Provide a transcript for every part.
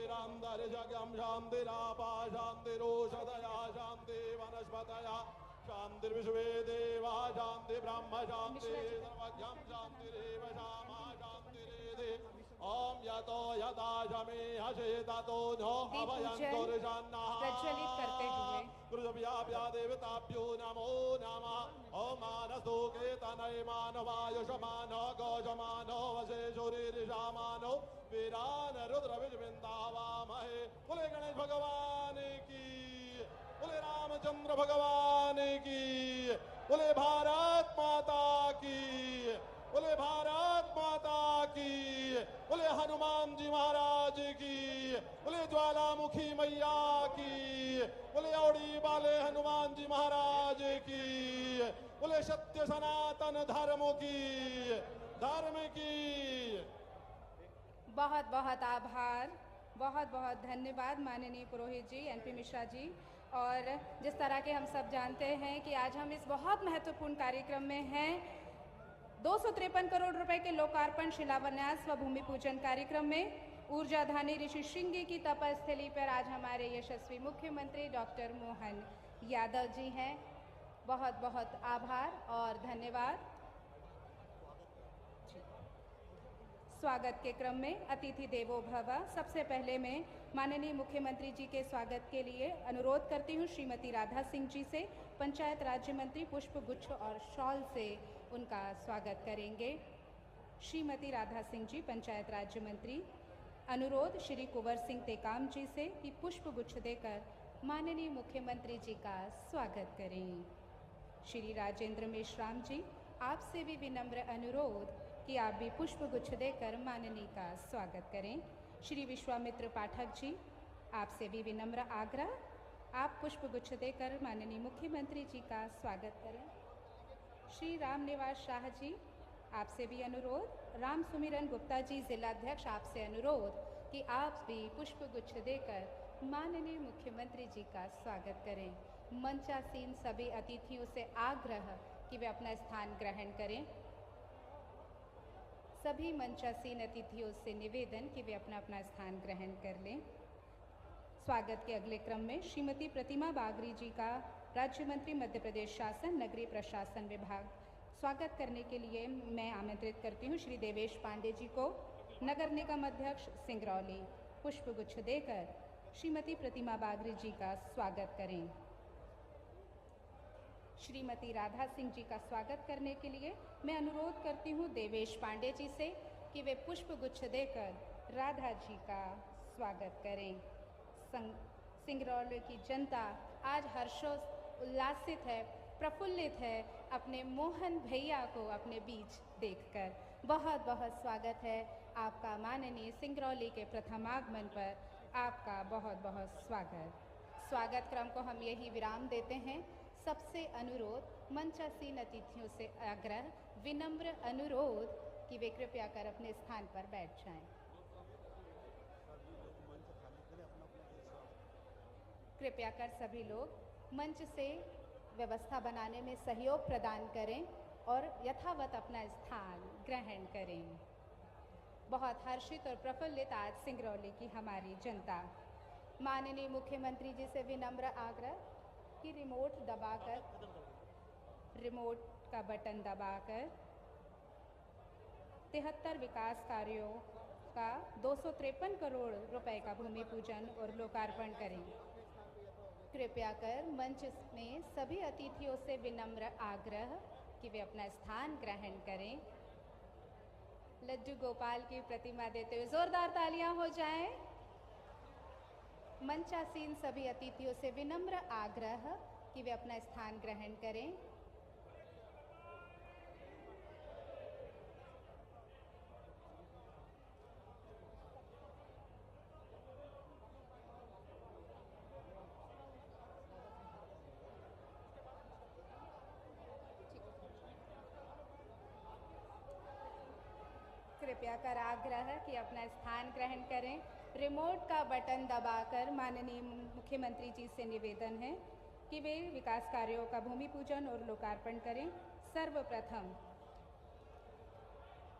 शान्तिरान्तरिजगं शान्तिरापा शान्तिरोषधया शान्ति वनस्पतया शान्तिर्विश्वे देवा शान्ति ब्रह्म शान्ति सर्वज्ञं शान्तिरेव श्यामा शान्तिरेधि ओम यतो यदा शमे हसे ततो नो अभयन्तुर्षन्नः प्रज्वलित करते हुए कृतव्याप्या देवताभ्यो नमो नमः ओम मानसो केतनय मानवायुषमानो गोजमानो वसे शूरिर्षामानो वीरान रुद्र विजविन्दावामहे बोले गणेश भगवान की बोले रामचंद्र भगवान की बोले भारत माता की बोले भारत माता की बोले हनुमान जी महाराज की बोले ज्वालामुखी मैया की बोले औड़ी वाले हनुमान जी महाराज की बोले सत्य सनातन धर्म की बहुत बहुत आभार, बहुत बहुत धन्यवाद माननीय पुरोहित जी, एनपी मिश्रा जी। और जिस तरह के हम सब जानते हैं कि आज हम इस बहुत महत्वपूर्ण कार्यक्रम में हैं, 253 करोड़ रुपए के लोकार्पण, शिलान्यास व भूमि पूजन कार्यक्रम में ऊर्जाधानी ऋषि श्रृंगी की तपस्थली पर आज हमारे यशस्वी मुख्यमंत्री डॉक्टर मोहन यादव जी हैं। बहुत बहुत आभार और धन्यवाद। स्वागत के क्रम में अतिथि देवो भव। सबसे पहले मैं माननीय मुख्यमंत्री जी के स्वागत के लिए अनुरोध करती हूँ श्रीमती राधा सिंह जी से, पंचायत राज्य मंत्री पुष्प गुच्छ और शॉल से उनका स्वागत करेंगे। श्रीमती राधा सिंह जी, पंचायत राज्य मंत्री। अनुरोध श्री कुंवर सिंह टेकाम जी से कि पुष्प गुच्छ देकर माननीय मुख्यमंत्री जी का स्वागत करें। श्री राजेंद्र मेश्राम जी, आपसे भी विनम्र अनुरोध कि आप भी पुष्प गुच्छ देकर माननीय का स्वागत करें। श्री विश्वामित्र पाठक जी, आपसे भी विनम्र आग्रह, आप पुष्प गुच्छ देकर माननीय मुख्यमंत्री जी का स्वागत करें। श्री राम निवास शाह जी, आपसे भी अनुरोध। राम सुमिरन गुप्ता जी, जिलाध्यक्ष, आपसे अनुरोध कि आप भी पुष्प गुच्छ देकर माननीय मुख्यमंत्री जी का स्वागत करें। मंचासीन सभी अतिथियों से आग्रह कि वे अपना स्थान ग्रहण करें। सभी मंचासीन अतिथियों से निवेदन कि वे अपना अपना स्थान ग्रहण कर लें। स्वागत के अगले क्रम में श्रीमती प्रतिमा बागरी जी का राज्य मंत्री मध्य प्रदेश शासन नगरीय प्रशासन विभाग स्वागत करने के लिए मैं आमंत्रित करती हूँ श्री देवेश पांडे जी को, नगर निगम अध्यक्ष सिंगरौली। पुष्प गुच्छ देकर श्रीमती प्रतिमा बागरी जी का स्वागत करें। श्रीमती राधा सिंह जी का स्वागत करने के लिए मैं अनुरोध करती हूँ देवेश पांडे जी से कि वे पुष्प गुच्छ देकर राधा जी का स्वागत करें। सिंगरौली की जनता आज हर्षोल्लासित है, प्रफुल्लित है अपने मोहन भैया को अपने बीच देखकर। बहुत बहुत स्वागत है आपका माननीय सिंगरौली के प्रथम आगमन पर, आपका बहुत बहुत स्वागत। स्वागत क्रम को हम यही विराम देते हैं। सबसे अनुरोध, मंचासीन अतिथियों से आग्रह, विनम्र अनुरोध कि वे कृपया कर अपने स्थान पर बैठ जाएं। कृपया कर सभी लोग मंच से व्यवस्था बनाने में सहयोग प्रदान करें और यथावत अपना स्थान ग्रहण करें। बहुत हर्षित और प्रफुल्लित आज सिंगरौली की हमारी जनता। माननीय मुख्यमंत्री जी से विनम्र आग्रह कि रिमोट का बटन दबाकर 73 विकास कार्यों का 253 करोड़ रुपए का भूमि पूजन और लोकार्पण करें। कृपया कर मंच में सभी अतिथियों से विनम्र आग्रह कि वे अपना स्थान ग्रहण करें। लड्डू गोपाल की प्रतिमा देते हुए जोरदार तालियां हो जाएं। मंचासीन सभी अतिथियों से विनम्र आग्रह कि वे अपना स्थान ग्रहण करें। कृपया कर आग्रह कि अपना स्थान ग्रहण करें। रिमोट का बटन दबाकर माननीय मुख्यमंत्री जी से निवेदन है कि वे विकास कार्यों का भूमि पूजन और लोकार्पण करें। सर्वप्रथम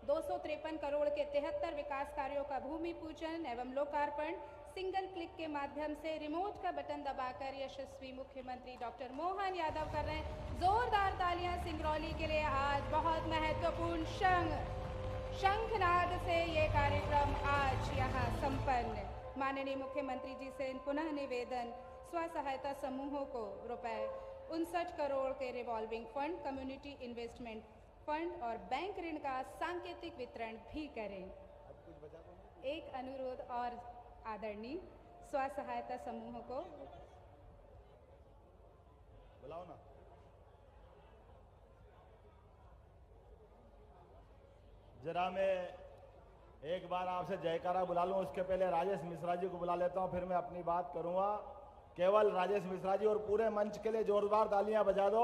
253 करोड़ के 73 विकास कार्यों का भूमि पूजन एवं लोकार्पण सिंगल क्लिक के माध्यम से रिमोट का बटन दबाकर यशस्वी मुख्यमंत्री डॉक्टर मोहन यादव कर रहे हैं। जोरदार तालियां सिंगरौली के लिए। आज बहुत महत्वपूर्ण शंखनाद से ये कार्यक्रम आज यहाँ संपन्न। माननीय मुख्यमंत्री जी से पुनः निवेदन, स्व सहायता समूहों को ₹59 करोड़ के revolving fund, community investment fund और बैंक ऋण का सांकेतिक वितरण भी करें। एक अनुरोध और आदरणीय स्व सहायता समूहों को बुलाओ ना। जरा मैं एक बार आपसे जयकारा बुला लूं, उसके पहले राजेश मिश्रा जी को बुला लेता हूं, फिर मैं अपनी बात करूंगा। केवल राजेश मिश्रा जी और पूरे मंच के लिए जोरदार तालियां बजा दो।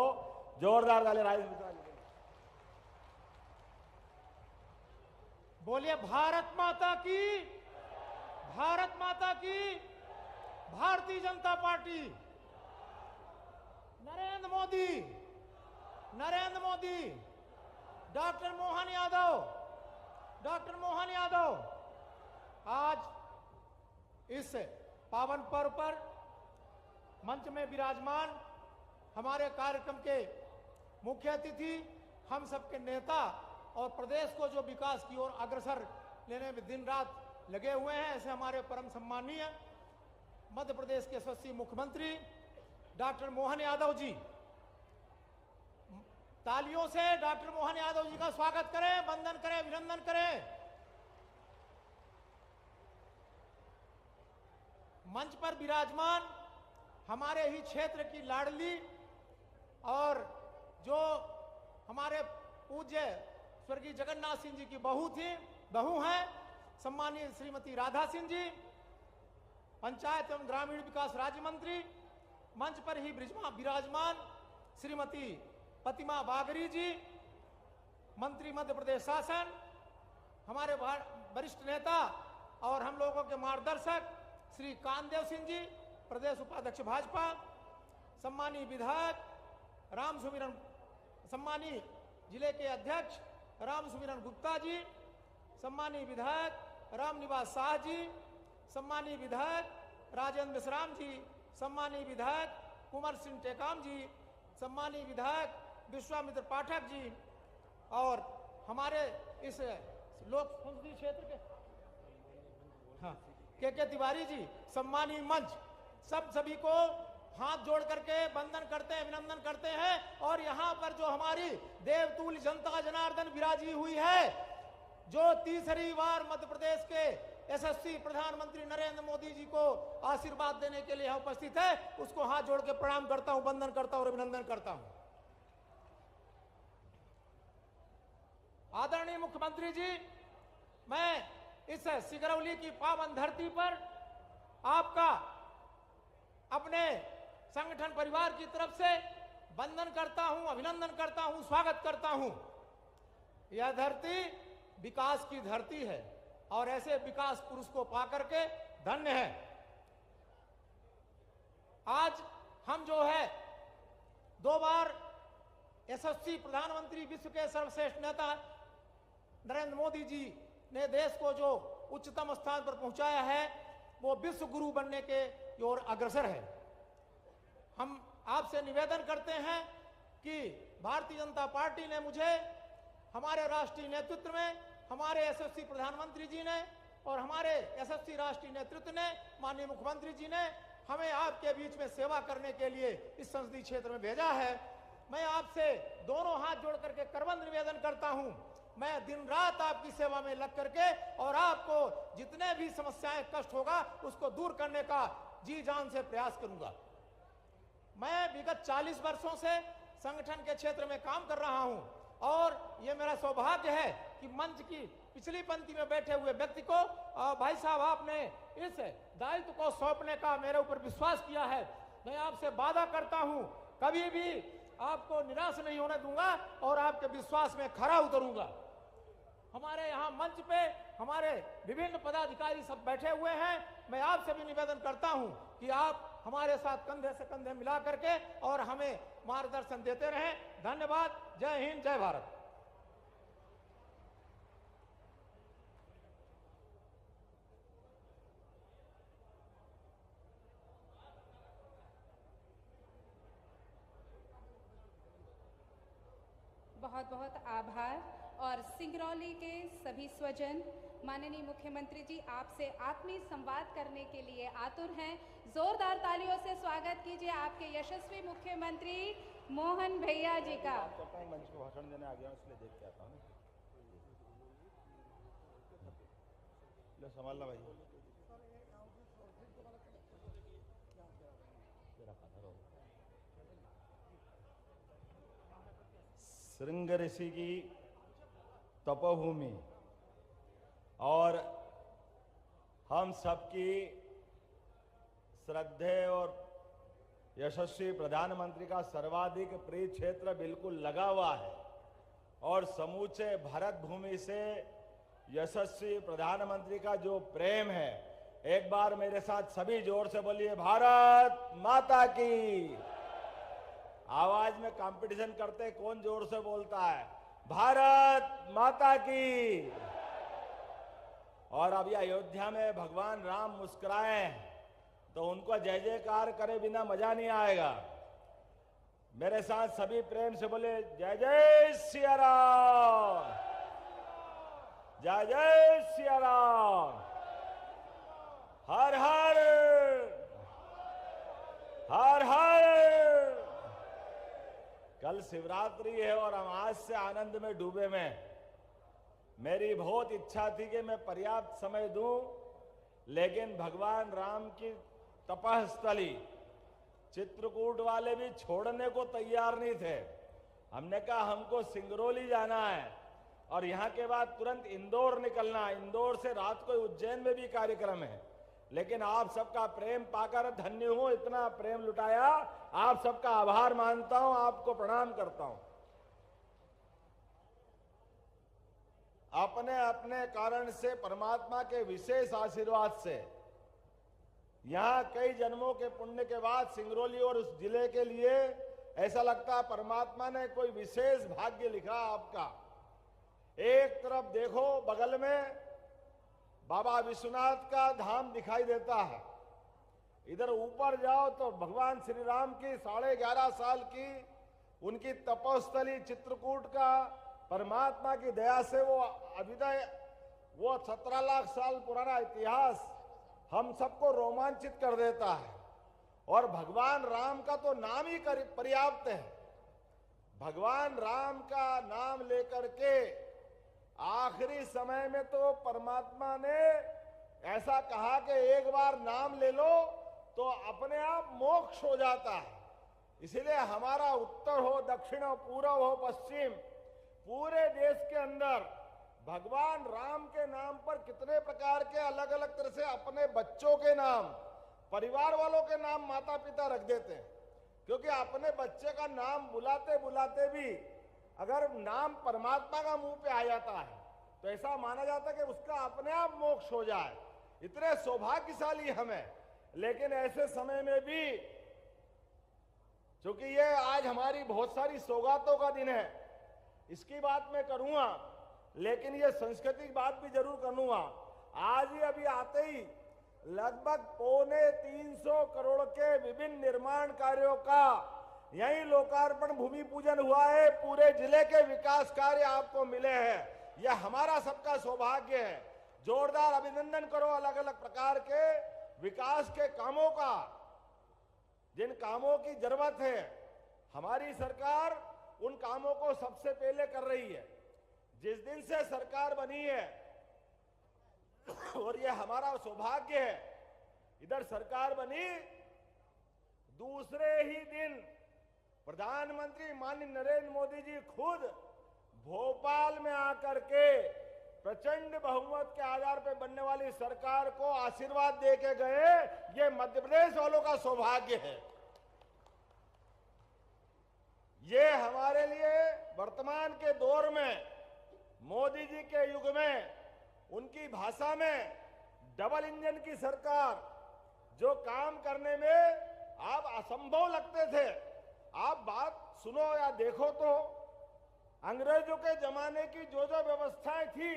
जोरदार तालियां राजेश मिश्रा जी। बोलिए भारत माता की, भारत माता की, Bharatiya Janata party, Narendra Modi, Narendra Modi, doctor Mohan Yadav, doctor Mohan Yadav. आज इस पावन पर्व पर मंच में विराजमान हमारे कार्यक्रम के मुख्य अतिथि, हम सबके नेता और प्रदेश को जो विकास की ओर अग्रसर लेने में दिन रात लगे हुए हैं, ऐसे हमारे परम सम्मानीय मध्य प्रदेश के यशस्वी मुख्यमंत्री डॉक्टर मोहन यादव जी, तालियों से डॉक्टर मोहन यादव जी का स्वागत करें, वंदन करें, अभिनंदन करें। मंच पर विराजमान हमारे ही क्षेत्र की लाडली और जो हमारे पूज्य स्वर्गीय जगन्नाथ सिंह जी की बहू हैं, सम्मानीय श्रीमती राधा सिंह जी, पंचायत एवं ग्रामीण विकास राज्य मंत्री, मंच पर ही विराजमान श्रीमती प्रतिमा बागरी जी, मंत्री मध्य प्रदेश शासन, हमारे वरिष्ठ नेता और हम लोगों के मार्गदर्शक श्री कामदेव सिंह जी, प्रदेश उपाध्यक्ष भाजपा, सम्मानीय विधायक राम सुमिरन, सम्मानीय जिले के अध्यक्ष राम सुमिरन गुप्ता जी, सम्मानीय विधायक राम निवास शाह जी, सम्मानीय विधायक राजेंद्र मिश्राम जी, सम्मानीय विधायक कुंवर सिंह टेकाम जी, सम्मानीय विधायक विश्वामित्र पाठक जी और हमारे इस लोक संसदीय क्षेत्र के के तिवारी जी, सम्मानीय मंच, सभी को हाथ जोड़ करके वंदन करते हैं, अभिनंदन करते हैं। और यहाँ पर जो हमारी देवतुल्य जनता जनार्दन विराजी हुई है, जो तीसरी बार मध्य प्रदेश के यशस्वी प्रधानमंत्री नरेंद्र मोदी जी को आशीर्वाद देने के लिए उपस्थित है, उसको हाथ जोड़ के प्रणाम करता हूं, वंदन करता हूं और अभिनंदन करता हूं। आदरणीय मुख्यमंत्री जी, मैं इस सिंगरौली की पावन धरती पर आपका अपने संगठन परिवार की तरफ से वंदन करता हूं, अभिनंदन करता हूं, स्वागत करता हूं। यह धरती विकास की धरती है और ऐसे विकास पुरुष को पाकर के धन्य है। आज हम जो है 2 बार यशस्वी प्रधानमंत्री, विश्व के सर्वश्रेष्ठ नेता नरेंद्र मोदी जी ने देश को जो उच्चतम स्थान पर पहुंचाया है, वो विश्व गुरु बनने के ओर अग्रसर है। हम आपसे निवेदन करते हैं कि भारतीय जनता पार्टी ने मुझे, हमारे राष्ट्रीय नेतृत्व में, हमारे यशस्वी प्रधानमंत्री जी ने और हमारे यशस्वी राष्ट्रीय नेतृत्व ने, माननीय मुख्यमंत्री जी ने हमें आपके बीच में सेवा करने के लिए इस संसदीय क्षेत्र में भेजा है। मैं आपसे दोनों हाथ जोड़ करके करबंद निवेदन करता हूं, मैं दिन रात आपकी सेवा में लग करके और आपको जितने भी समस्याएं, कष्ट होगा, उसको दूर करने का जी जान से प्रयास करूंगा। मैं विगत 40 वर्षों से संगठन के क्षेत्र में काम कर रहा हूं और ये मेरा सौभाग्य है कि मंच की पिछली पंक्ति में बैठे हुए व्यक्ति को, भाई साहब, आपने इस दायित्व को सौंपने का मेरे ऊपर विश्वास किया है। मैं आपसे वादा करता हूं, कभी भी आपको निराश नहीं होने दूंगा और आपके विश्वास में खरा उतरूंगा। हमारे यहाँ मंच पे हमारे विभिन्न पदाधिकारी सब बैठे हुए हैं। मैं आपसे भी निवेदन करता हूं कि आप हमारे साथ कंधे से कंधे मिला करके और हमें मार्गदर्शन देते रहें। धन्यवाद। जय हिंद, जय भारत। बहुत बहुत आभार। और सिंगरौली के सभी स्वजन माननीय मुख्यमंत्री जी आपसे आत्मीय संवाद करने के लिए आतुर हैं। जोरदार तालियों से स्वागत कीजिए आपके यशस्वी मुख्यमंत्री मोहन भैया जी का। मंच को भाषण देने आ गया हूं, इसलिए देख के आता हूं। ले संभालना भाई। श्रृंग ऋषि की तपोभूमि और हम सबकी श्रद्धेय और यशस्वी प्रधानमंत्री का सर्वाधिक प्रिय क्षेत्र बिल्कुल लगा हुआ है और समूचे भारत भूमि से यशस्वी प्रधानमंत्री का जो प्रेम है, एक बार मेरे साथ सभी जोर से बोलिए, भारत माता की। आवाज में कंपटीशन करते कौन जोर से बोलता है, भारत माता की। और अब ये अयोध्या में भगवान राम मुस्कुराए तो उनको जय जयकार करे बिना मजा नहीं आएगा। मेरे साथ सभी प्रेम से बोले, जय जय सिया राम, जय जय सिया राम, हर हर हर हर। कल शिवरात्रि है और हम आज से आनंद में डूबे में। मेरी बहुत इच्छा थी कि मैं पर्याप्त समय दूं, लेकिन भगवान राम की तपस्थली चित्रकूट वाले भी छोड़ने को तैयार नहीं थे। हमने कहा हमको सिंगरौली जाना है और यहां के बाद तुरंत इंदौर निकलना है। इंदौर से रात को उज्जैन में भी कार्यक्रम है, लेकिन आप सबका प्रेम पाकर धन्य हूं। इतना प्रेम लुटाया, आप सबका आभार मानता हूं, आपको प्रणाम करता हूं। अपने अपने कारण से परमात्मा के विशेष आशीर्वाद से यहां कई जन्मों के पुण्य के बाद सिंगरौली और उस जिले के लिए ऐसा लगता है परमात्मा ने कोई विशेष भाग्य लिखा आपका। एक तरफ देखो बगल में बाबा विश्वनाथ का धाम दिखाई देता है, इधर ऊपर जाओ तो भगवान श्री राम की 11.5 साल की उनकी तपोस्थली चित्रकूट का परमात्मा की दया से वो अभिदय, वो 17 लाख साल पुराना इतिहास हम सबको रोमांचित कर देता है। और भगवान राम का तो नाम ही पर्याप्त है। भगवान राम का नाम लेकर के आखिरी समय में तो परमात्मा ने ऐसा कहा कि एक बार नाम ले लो तो अपने आप मोक्ष हो जाता है। इसीलिए हमारा उत्तर हो, दक्षिण हो, पूर्व हो, पश्चिम, पूरे देश के अंदर भगवान राम के नाम पर कितने प्रकार के अलग अलग तरह से अपने बच्चों के नाम, परिवार वालों के नाम माता पिता रख देते हैं। क्योंकि अपने बच्चे का नाम बुलाते बुलाते भी अगर नाम परमात्मा का मुंह पे आ जाता है तो ऐसा माना जाता है कि उसका अपने आप मोक्ष हो जाए। इतने सौभाग्यशाली हमें। लेकिन ऐसे समय में भी, क्योंकि ये आज हमारी बहुत सारी सौगातों का दिन है, इसकी बात मैं करूंगा, लेकिन ये संस्कृति की बात भी जरूर करूंगा। आज ही अभी आते ही लगभग 325 करोड़ के विभिन्न निर्माण कार्यों का यही लोकार्पण भूमि पूजन हुआ है। पूरे जिले के विकास कार्य आपको मिले हैं। यह हमारा सबका सौभाग्य है। जोरदार अभिनंदन करो अलग अलग प्रकार के विकास के कामों का, जिन कामों की जरूरत है। हमारी सरकार उन कामों को सबसे पहले कर रही है। जिस दिन से सरकार बनी है, और यह हमारा सौभाग्य है, इधर सरकार बनी, दूसरे ही दिन प्रधानमंत्री माननीय नरेंद्र मोदी जी खुद भोपाल में आकर के प्रचंड बहुमत के आधार पर बनने वाली सरकार को आशीर्वाद दे के गए। ये मध्य प्रदेश वालों का सौभाग्य है। ये हमारे लिए वर्तमान के दौर में, मोदी जी के युग में, उनकी भाषा में डबल इंजन की सरकार, जो काम करने में आप असंभव लगते थे। आप बात सुनो या देखो तो अंग्रेजों के जमाने की जो जो व्यवस्थाएं थी,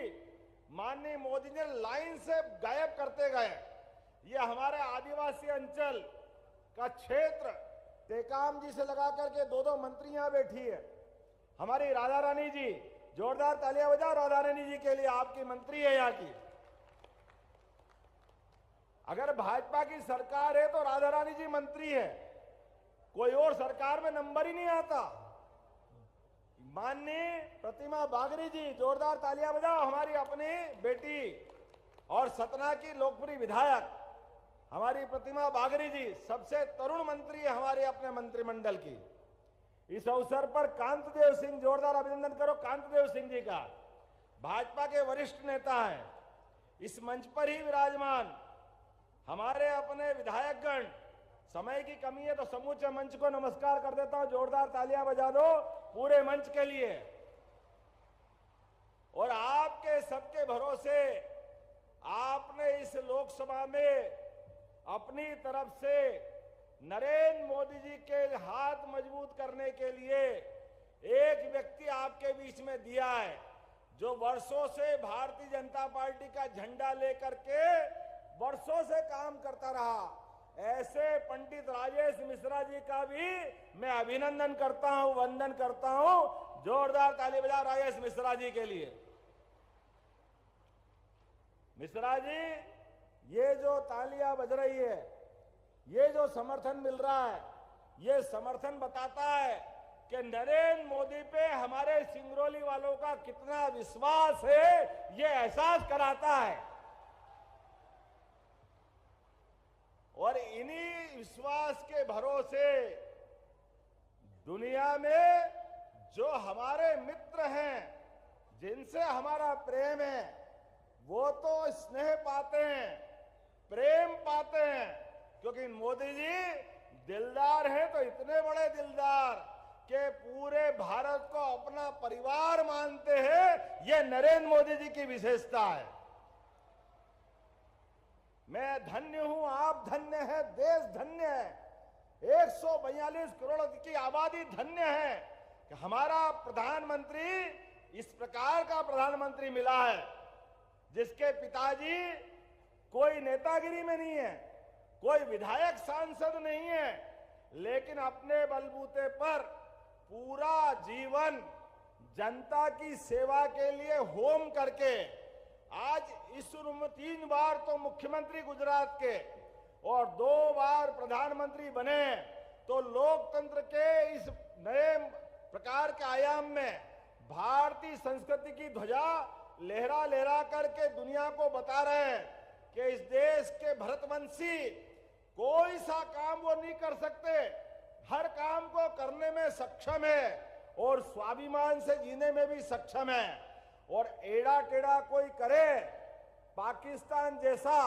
माननीय मोदी ने लाइन से गायब करते गए। ये हमारे आदिवासी अंचल का क्षेत्र टेकाम जी से लगा करके 2 मंत्री यहां बैठी है। हमारी राधा रानी जी, जोरदार तालियां बजाओ राधा रानी जी के लिए, आपकी मंत्री है यहाँ की। अगर भाजपा की सरकार है तो राधा रानी जी मंत्री है, कोई और सरकार में नंबर ही नहीं आता। माननीय प्रतिमा बागरी जी, जोरदार तालियां बजाओ, हमारी अपनी बेटी और सतना की लोकप्रिय विधायक हमारी प्रतिमा बागरी जी सबसे तरुण मंत्री है हमारे अपने मंत्रिमंडल की। इस अवसर पर कांतदेव सिंह, जोरदार अभिनंदन करो कांतदेव सिंह जी का, भाजपा के वरिष्ठ नेता हैं, इस मंच पर ही विराजमान। हमारे अपने विधायकगण, समय की कमी है तो समूचे मंच को नमस्कार कर देता हूं, जोरदार तालियां बजा दो पूरे मंच के लिए। और आपके सबके भरोसे आपने इस लोकसभा में अपनी तरफ से नरेंद्र मोदी जी के हाथ मजबूत करने के लिए एक व्यक्ति आपके बीच में दिया है, जो वर्षों से भारतीय जनता पार्टी का झंडा लेकर के वर्षों से काम करता रहा। ऐसे पंडित राजेश मिश्रा जी का भी मैं अभिनंदन करता हूं, वंदन करता हूं। जोरदार ताली बजाओ राजेश मिश्रा जी के लिए। मिश्रा जी, ये जो तालियां बज रही है, ये जो समर्थन मिल रहा है, ये समर्थन बताता है कि नरेंद्र मोदी पे हमारे सिंगरौली वालों का कितना विश्वास है, ये एहसास कराता है। और इन्हीं विश्वास के भरोसे दुनिया में जो हमारे मित्र हैं, जिनसे हमारा प्रेम है, वो तो स्नेह पाते हैं, प्रेम पाते हैं, क्योंकि मोदी जी दिलदार हैं, तो इतने बड़े दिलदार कि पूरे भारत को अपना परिवार मानते हैं। ये नरेंद्र मोदी जी की विशेषता है। मैं धन्य हूं, आप धन्य है, देश धन्य है, 142 करोड़ की आबादी धन्य है कि हमारा प्रधानमंत्री इस प्रकार का प्रधानमंत्री मिला है, जिसके पिताजी कोई नेतागिरी में नहीं है, कोई विधायक सांसद नहीं है, लेकिन अपने बलबूते पर पूरा जीवन जनता की सेवा के लिए होम करके आज इस उम्र में 3 बार तो मुख्यमंत्री गुजरात के और 2 बार प्रधानमंत्री बने, तो लोकतंत्र के इस नए प्रकार के आयाम में भारतीय संस्कृति की ध्वजा लहरा लहरा करके दुनिया को बता रहे हैं कि इस देश के भरतवंशी कोई सा काम वो नहीं कर सकते, हर काम को करने में सक्षम है और स्वाभिमान से जीने में भी सक्षम है। और एड़ा टेढ़ा कोई करे पाकिस्तान जैसा,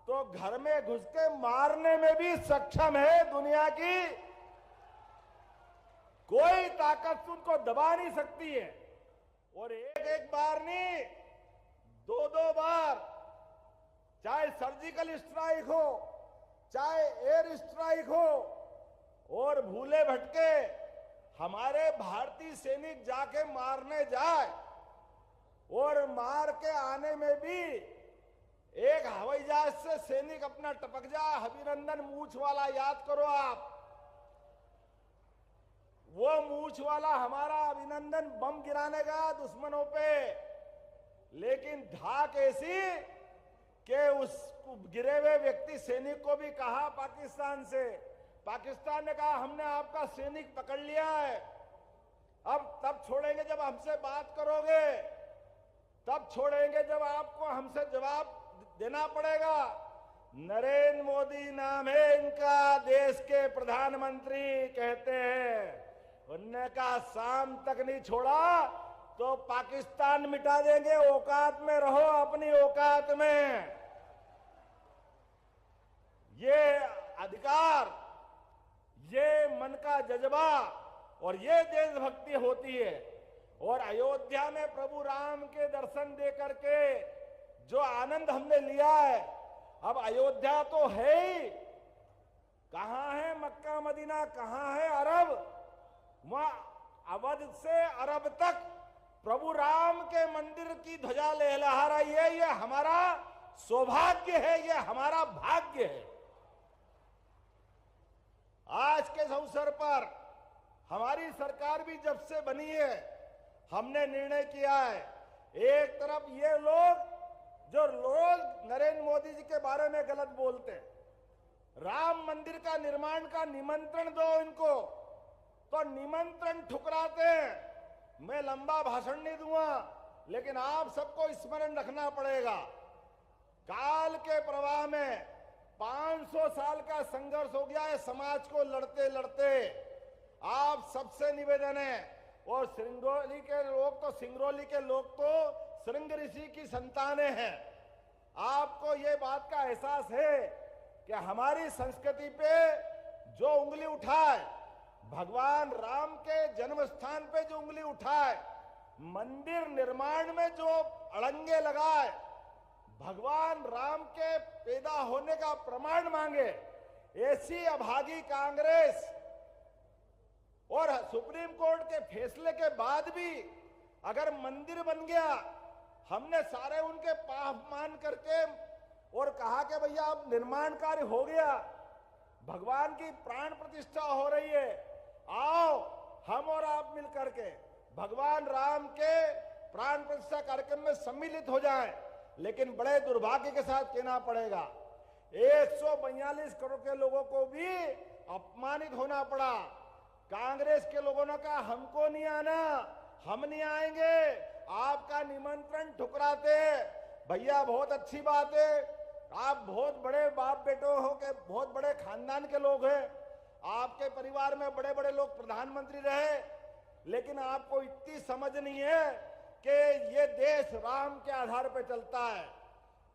तो घर में घुस के मारने में भी सक्षम है। दुनिया की कोई ताकत उनको दबा नहीं सकती है। और एक बार नहीं, 2 बार, चाहे सर्जिकल स्ट्राइक हो, चाहे एयर स्ट्राइक हो, और भूले भटके हमारे भारतीय सैनिक जाके मारने जाए और मार के आने में भी एक हवाई जहाज से सैनिक अपना टपक जाए, अभिनंदन मूछ वाला, याद करो आप, वो मूछ वाला हमारा अभिनंदन बम गिराने का दुश्मनों पे, लेकिन धाक ऐसी कि उस गिरे हुए व्यक्ति सैनिक को भी कहा पाकिस्तान से, पाकिस्तान ने कहा हमने आपका सैनिक पकड़ लिया है, अब तब छोड़ेंगे जब हमसे बात करोगे, तब छोड़ेंगे जब आपको हमसे जवाब देना पड़ेगा। नरेंद्र मोदी नाम है इनका, देश के प्रधानमंत्री कहते हैं। उन्होंने कहा शाम तक नहीं छोड़ा तो पाकिस्तान मिटा देंगे, औकात में रहो, अपनी औकात में। ये अधिकार, ये मन का जज्बा और ये देशभक्ति होती है। और अयोध्या में प्रभु राम के दर्शन दे करके जो आनंद हमने लिया है, अब अयोध्या तो है ही, कहां है मक्का मदीना, कहां है अरब? वहां अवध से अरब तक प्रभु राम के मंदिर की ध्वजा लहरा रही है। ये हमारा सौभाग्य है, ये हमारा भाग्य है। आज के इस अवसर पर हमारी सरकार भी जब से बनी है। हमने निर्णय किया है, एक तरफ ये लोग जो रोज नरेंद्र मोदी जी के बारे में गलत बोलते हैं, राम मंदिर का निर्माण का निमंत्रण दो इनको, तो निमंत्रण ठुकराते हैं। मैं लंबा भाषण नहीं दूंगा, लेकिन आप सबको स्मरण रखना पड़ेगा, काल के प्रवाह में 500 साल का संघर्ष हो गया है समाज को लड़ते लड़ते। आप सबसे निवेदन है, और सिंगरौली के लोग तो श्रृंग ऋषि की संतानें हैं। आपको ये बात का एहसास है कि हमारी संस्कृति पे जो उंगली उठाए, भगवान राम के जन्म स्थान पे जो उंगली उठाए, मंदिर निर्माण में जो अड़ंगे लगाए, भगवान राम के पैदा होने का प्रमाण मांगे, ऐसी अभागी कांग्रेस और सुप्रीम कोर्ट के फैसले के बाद भी अगर मंदिर बन गया, हमने सारे उनके पाप मान करके और कहा कि भैया अब निर्माण कार्य हो गया, भगवान की प्राण प्रतिष्ठा हो रही है, आओ हम और आप मिलकर के भगवान राम के प्राण प्रतिष्ठा कार्यक्रम में सम्मिलित हो जाएं। लेकिन बड़े दुर्भाग्य के साथ कहना पड़ेगा, 142 करोड़ के लोगों को भी अपमानित होना पड़ा। कांग्रेस के लोगों ने कहा हमको नहीं आना, हम नहीं आएंगे, आपका निमंत्रण ठुकराते। भैया बहुत अच्छी बात है, आप बहुत बड़े बाप बेटों हो के बहुत बड़े खानदान के लोग हैं, आपके परिवार में बड़े बड़े लोग प्रधानमंत्री रहे, लेकिन आपको इतनी समझ नहीं है कि ये देश राम के आधार पर चलता है,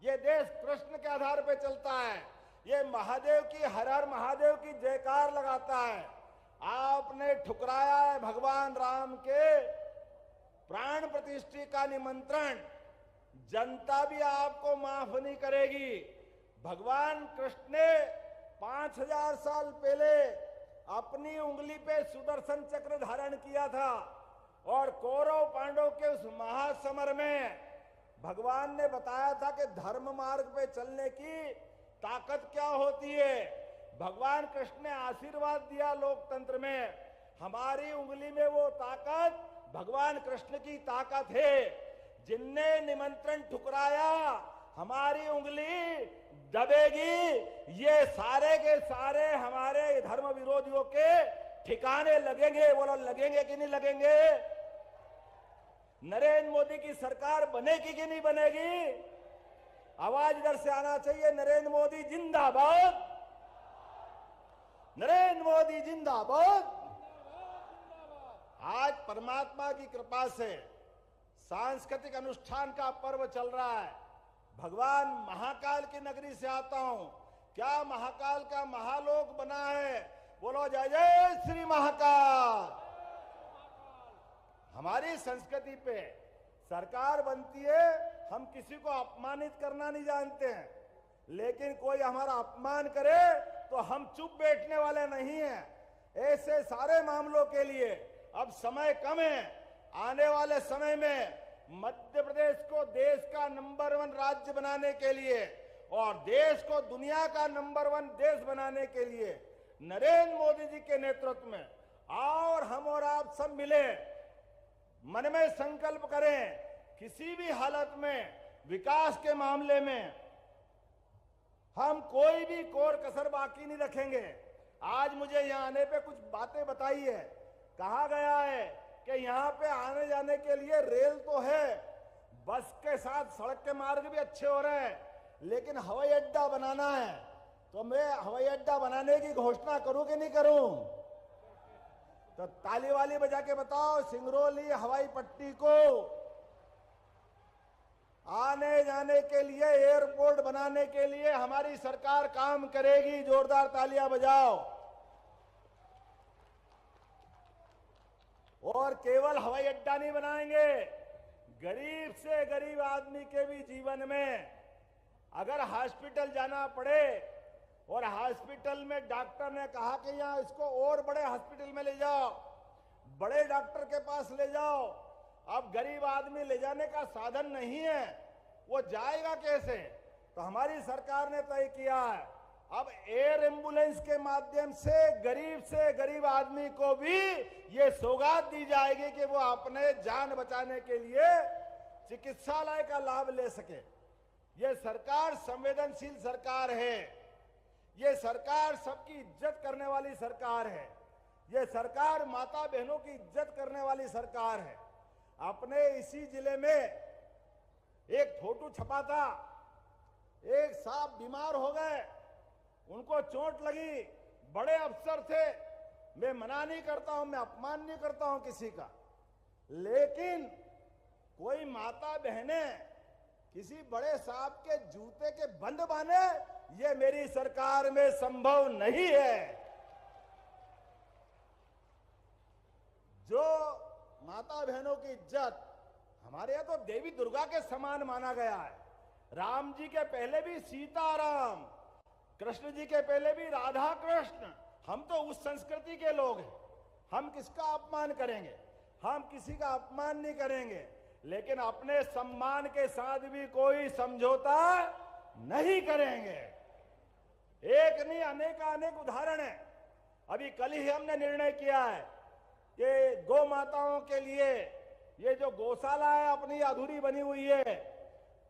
ये देश कृष्ण के आधार पर चलता है, ये महादेव की हर हर महादेव की जयकार लगाता है। आपने ठुकराया है भगवान राम के प्राण प्रतिष्ठा का निमंत्रण, जनता भी आपको माफ नहीं करेगी। भगवान कृष्ण ने 5000 साल पहले अपनी उंगली पे सुदर्शन चक्र धारण किया था, और कौरव पांडव के उस महासमर में भगवान ने बताया था कि धर्म मार्ग पे चलने की ताकत क्या होती है। भगवान कृष्ण ने आशीर्वाद दिया लोकतंत्र में, हमारी उंगली में वो ताकत भगवान कृष्ण की ताकत है। जिनने निमंत्रण ठुकराया, हमारी उंगली दबेगी, ये सारे के सारे हमारे धर्म विरोधियों के ठिकाने लगेंगे। बोलो लगेंगे कि नहीं लगेंगे? नरेंद्र मोदी की सरकार बनेगी कि नहीं बनेगी? आवाज इधर से आना चाहिए, नरेंद्र मोदी जिंदाबाद, नरेंद्र मोदी जिंदाबाद। आज परमात्मा की कृपा से सांस्कृतिक अनुष्ठान का पर्व चल रहा है। भगवान महाकाल की नगरी से आता हूं, क्या महाकाल का महालोक बना है? बोलो जय जय श्री महाकाल। हमारी संस्कृति पे सरकार बनती है, हम किसी को अपमानित करना नहीं जानते हैं, लेकिन कोई हमारा अपमान करे तो हम चुप बैठने वाले नहीं हैं। ऐसे सारे मामलों के लिए अब समय कम है। आने वाले समय में मध्य प्रदेश को देश का नंबर 1 राज्य बनाने के लिए और देश को दुनिया का नंबर 1 देश बनाने के लिए नरेंद्र मोदी जी के नेतृत्व में और हम और आप सब मिले, मन में संकल्प करें, किसी भी हालत में विकास के मामले में हम कोई भी कोर कसर बाकी नहीं रखेंगे। आज मुझे यहाँ आने पे कुछ बातें बताई है, कहा गया है कि यहाँ पे आने जाने के लिए रेल तो है, बस के साथ सड़क के मार्ग भी अच्छे हो रहे हैं, लेकिन हवाई अड्डा बनाना है। तो मैं हवाई अड्डा बनाने की घोषणा करूं कि नहीं करूं? तो ताली वाली बजा के बताओ, सिंगरौली हवाई पट्टी को आने जाने के लिए, एयरपोर्ट बनाने के लिए हमारी सरकार काम करेगी। जोरदार तालियां बजाओ। और केवल हवाई अड्डा नहीं बनाएंगे, गरीब से गरीब आदमी के भी जीवन में अगर हॉस्पिटल जाना पड़े और हॉस्पिटल में डॉक्टर ने कहा कि यहाँ इसको और बड़े हॉस्पिटल में ले जाओ, बड़े डॉक्टर के पास ले जाओ, अब गरीब आदमी ले जाने का साधन नहीं है, वो जाएगा कैसे? तो हमारी सरकार ने तय किया है अब एयर एम्बुलेंस के माध्यम से गरीब आदमी को भी ये सौगात दी जाएगी कि वो अपने जान बचाने के लिए चिकित्सालय का लाभ ले सके। ये सरकार संवेदनशील सरकार है। ये सरकार सबकी इज्जत करने वाली सरकार है। ये सरकार माता बहनों की इज्जत करने वाली सरकार है। अपने इसी जिले में एक फोटो छपा था, एक साहब बीमार हो गए, उनको चोट लगी, बड़े अफसर थे। मैं मना नहीं करता हूं, मैं अपमान नहीं करता हूं किसी का, लेकिन कोई माता बहनें किसी बड़े साहब के जूते के बंद बांधे, ये मेरी सरकार में संभव नहीं है। जो माता बहनों की इज्जत, हमारे यहां तो देवी दुर्गा के समान माना गया है। राम जी के पहले भी सीताराम, कृष्ण जी के पहले भी राधा कृष्ण। हम तो उस संस्कृति के लोग हैं। हम किसका अपमान करेंगे? हम किसी का अपमान नहीं करेंगे, लेकिन अपने सम्मान के साथ भी कोई समझौता नहीं करेंगे। एक नहीं अनेक उदाहरण है। अभी कल ही हमने निर्णय किया है कि गौ माताओं के लिए ये जो गौशाला है अपनी अधूरी बनी हुई है,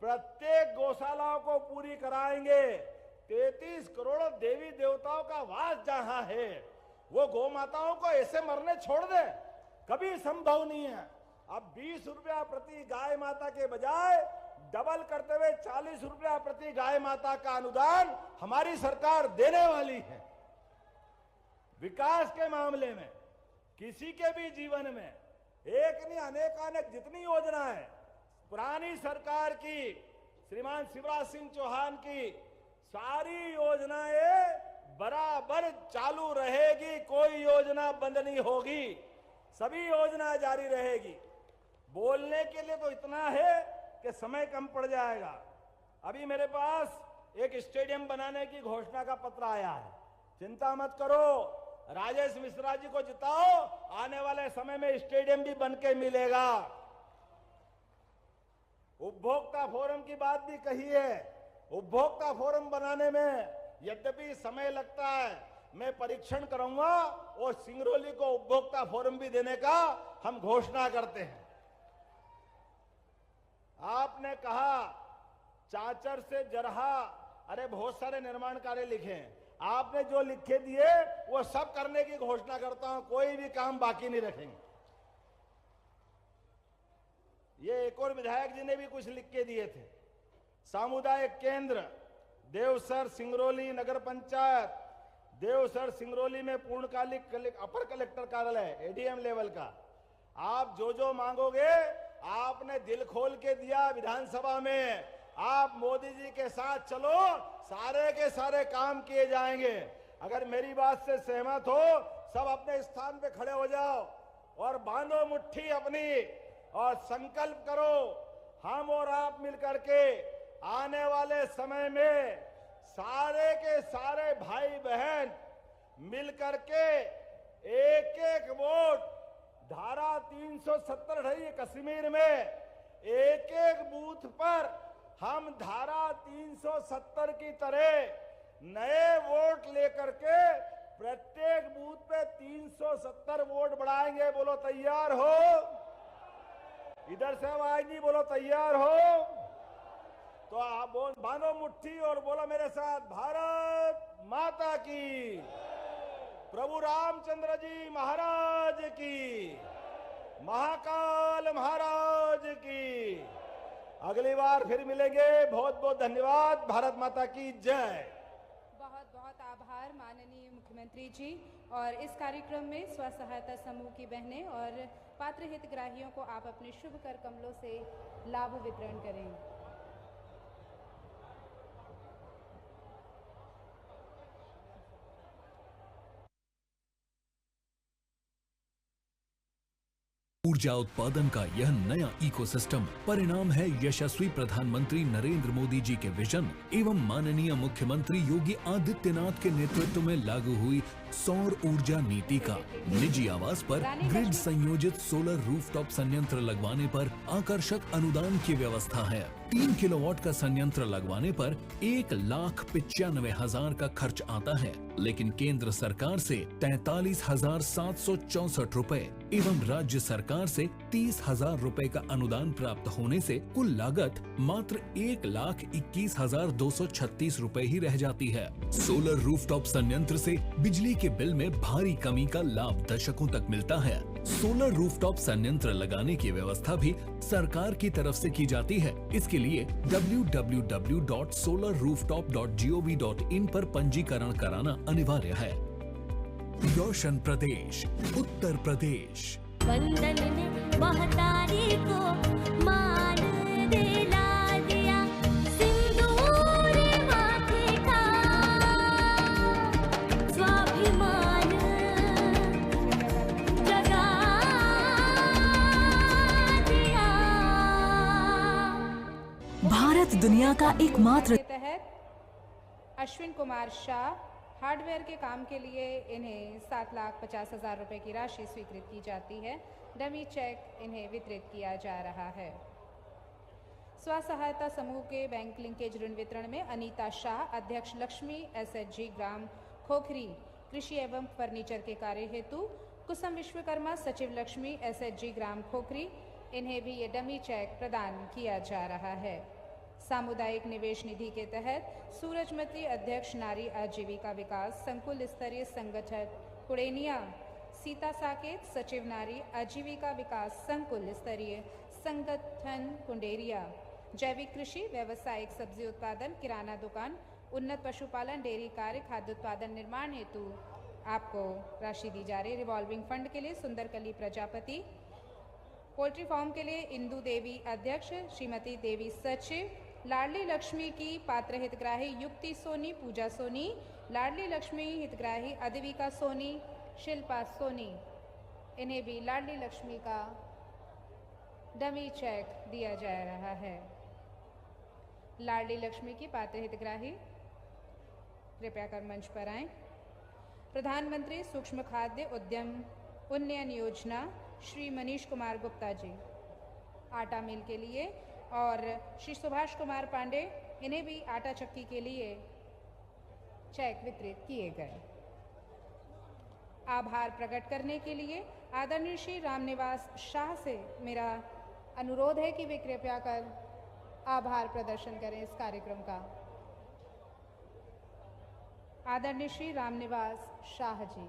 प्रत्येक गौशालाओं को पूरी कराएंगे। 33 करोड़ देवी देवताओं का वास जहां है, वो गौ माताओं को ऐसे मरने छोड़ दे, कभी संभव नहीं है। अब 20 रुपया प्रति गाय माता के बजाय डबल करते हुए 40 रुपया प्रति गाय माता का अनुदान हमारी सरकार देने वाली है। विकास के मामले में किसी के भी जीवन में एक नहीं अनेक जितनी योजनाएं पुरानी सरकार की, श्रीमान शिवराज सिंह चौहान की सारी योजनाएं बराबर चालू रहेगी। कोई योजना बंद नहीं होगी, सभी योजना जारी रहेगी। बोलने के लिए तो इतना है कि समय कम पड़ जाएगा। अभी मेरे पास एक स्टेडियम बनाने की घोषणा का पत्र आया है। चिंता मत करो, राजेश मिश्रा जी को जिताओ, आने वाले समय में स्टेडियम भी बन के मिलेगा। उपभोक्ता फोरम की बात भी कही है। उपभोक्ता फोरम बनाने में यद्यपि समय लगता है, मैं परीक्षण करूंगा और सिंगरौली को उपभोक्ता फोरम भी देने का हम घोषणा करते हैं। आपने कहा चाचर से जरहा, अरे बहुत सारे निर्माण कार्य लिखे हैं। आपने जो लिखे दिए वो सब करने की घोषणा करता हूं, कोई भी काम बाकी नहीं रखेंगे। ये एक और विधायक जी ने भी कुछ लिख के दिए थे। सामुदायिक केंद्र देवसर सिंगरौली नगर पंचायत, देवसर सिंगरौली में पूर्णकालिक अपर कलेक्टर कार्यालय एडीएम लेवल का। आप जो मांगोगे आपने दिल खोल के दिया विधानसभा में। आप मोदी जी के साथ चलो, सारे के सारे काम किए जाएंगे। अगर मेरी बात से सहमत हो, सब अपने स्थान पे खड़े हो जाओ और बांधो मुट्ठी अपनी और संकल्प करो, हम और आप मिलकर के आने वाले समय में सारे के सारे भाई बहन मिलकर के एक वोट धारा 370 है कश्मीर में, एक बूथ पर हम धारा 370 की तरह नए वोट लेकर के प्रत्येक बूथ पे 370 वोट बढ़ाएंगे। बोलो तैयार हो? इधर से आवाज नहीं, बोलो तैयार हो? तो आप बांधो मुट्ठी और बोलो मेरे साथ, भारत माता की, प्रभु रामचंद्र जी महाराज की, महाकाल महाराज की। अगली बार फिर मिलेंगे। बहुत बहुत धन्यवाद। भारत माता की जय। बहुत बहुत आभार माननीय मुख्यमंत्री जी। और इस कार्यक्रम में स्व सहायता समूह की बहनें और पात्र हितग्राहियों को आप अपने शुभ कर कमलों से लाभ वितरण करें। ऊर्जा उत्पादन का यह नया इकोसिस्टम परिणाम है यशस्वी प्रधानमंत्री नरेंद्र मोदी जी के विजन एवं माननीय मुख्यमंत्री योगी आदित्यनाथ के नेतृत्व में लागू हुई सौर ऊर्जा नीति का। निजी आवास पर ग्रिड संयोजित सोलर रूफटॉप संयंत्र लगवाने पर आकर्षक अनुदान की व्यवस्था है। 3 किलोवाट का संयंत्र लगवाने पर 1,95,000 का खर्च आता है, लेकिन केंद्र सरकार से 43,764 रुपए एवं राज्य सरकार से 30,000 रुपए का अनुदान प्राप्त होने से कुल लागत मात्र 1,21,236 रुपए ही रह जाती है। सोलर रूफटॉप संयंत्र से बिजली के बिल में भारी कमी का लाभ दर्शकों तक मिलता है। सोलर रूफटॉप संयंत्र लगाने की व्यवस्था भी सरकार की तरफ से की जाती है। इसके लिए www.solarrooftop.gov.in पर पंजीकरण कराना अनिवार्य है। रोशन प्रदेश, उत्तर प्रदेश। वंदन में महतारी को मान दिला दिया, सिंदूर माथे का स्वाभिमान जगा दिया। भारत दुनिया का एकमात्र के तहत अश्विन कुमार शाह हार्डवेयर के काम के लिए इन्हें 7,50,000 रुपए की राशि स्वीकृत की जाती है। डमी चेक इन्हें वितरित किया जा रहा है। स्व सहायता समूह के बैंक लिंकेज ऋण वितरण में अनीता शाह, अध्यक्ष लक्ष्मी SHG ग्राम खोखरी कृषि एवं फर्नीचर के कार्य हेतु, कुसुम विश्वकर्मा, सचिव लक्ष्मी SHG ग्राम खोखरी, इन्हें भी ये डमी चेक प्रदान किया जा रहा है। सामुदायिक निवेश निधि के तहत सूरजमती, अध्यक्ष नारी आजीविका विकास संकुल स्तरीय संगठन कुड़ेनिया, सीता साकेत, सचिव नारी आजीविका विकास संकुल स्तरीय संगठन कुंडेरिया, जैविक कृषि, व्यावसायिक सब्जी उत्पादन, किराना दुकान, उन्नत पशुपालन, डेयरी कार्य, खाद्य उत्पादन निर्माण हेतु आपको राशि दी जा रही है। रिवॉल्विंग फंड के लिए सुंदरकली प्रजापति, पोल्ट्री फार्म के लिए इंदू देवी अध्यक्ष, श्रीमती देवी सचिव, लाडली लक्ष्मी की पात्र हितग्राही युक्ति सोनी, पूजा सोनी, लाडली लक्ष्मी हितग्राही अद्विका सोनी, शिल्पा सोनी, इन्हें भी लाडली लक्ष्मी का डमी चेक दिया जा रहा है। लाडली लक्ष्मी की पात्र हितग्राही कृपया कर मंच पर आएं। प्रधानमंत्री सूक्ष्म खाद्य उद्यम उन्नयन योजना श्री मनीष कुमार गुप्ता जी आटा मिल के लिए, और श्री सुभाष कुमार पांडे, इन्हें भी आटा चक्की के लिए चेक वितरित किए गए। आभार प्रकट करने के लिए आदरणीय श्री रामनिवास शाह से मेरा अनुरोध है कि वे कृपया कर आभार प्रदर्शन करें इस कार्यक्रम का। आदरणीय श्री रामनिवास शाह जी।